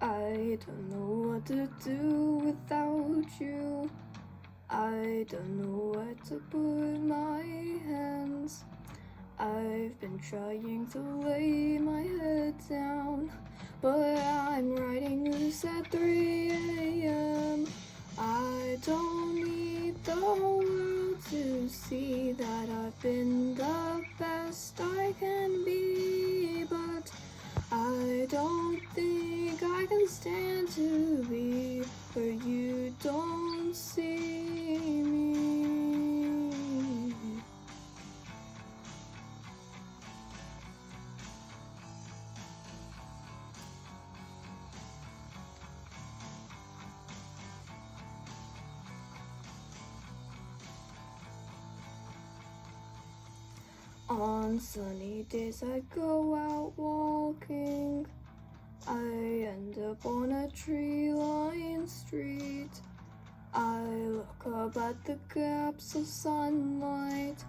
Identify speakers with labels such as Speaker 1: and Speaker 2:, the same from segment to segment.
Speaker 1: I don't know what to do without you. I don't know where to put my hands. I've been trying to lay my head down, but I'm riding loose at 3 a.m. I don't need the whole world to see that I've been the best I can be, but I don't think I can stand to be where you don't see me. On sunny days I go out walking. I end up on a tree-lined street. I look up at the gaps of sunlight.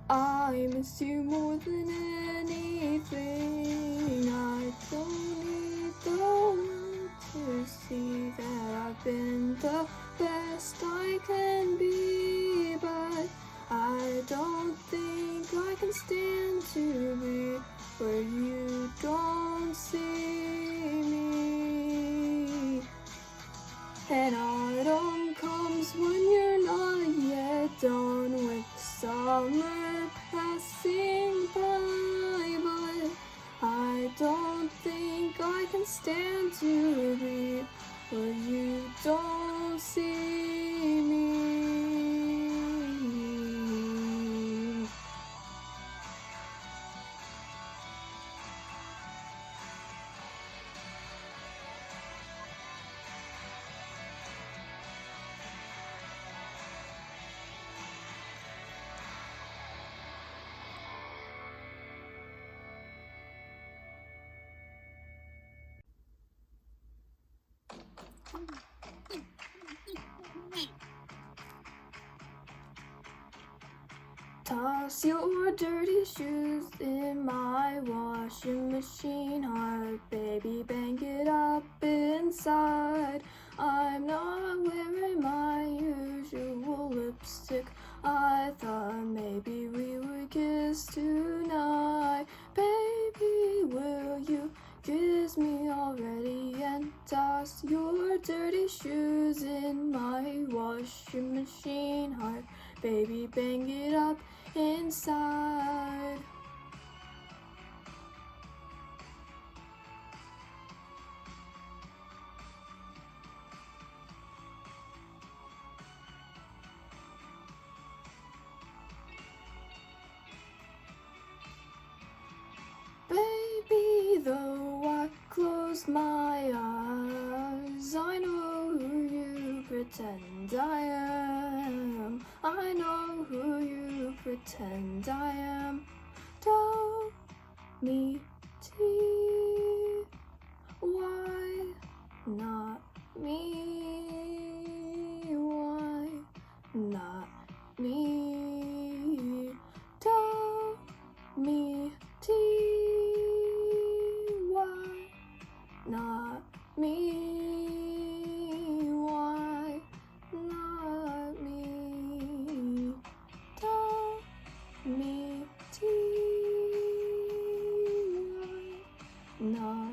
Speaker 1: I miss you more than anything. I don't need the world to see that I've been the best I can be, but I don't think I can stand to be where you don't see me. And autumn comes when you're not yet done with summer passing by, but I don't think I can stand to be where you don't see me. Toss your dirty shoes in my washing machine, heart, baby, bang it up inside. I'm not wearing my usual lipstick. I thought maybe we would kiss tonight. Baby, will you kiss me already and toss your dirty shoes in my washing machine, heart, baby, bang it up inside. Baby, though I close my eyes, I know who you pretend I am. I know who you pretend I am. Tell me, T, why not me? Why not me? Tell me, T, why not me? Why not me? Tell me, T, why not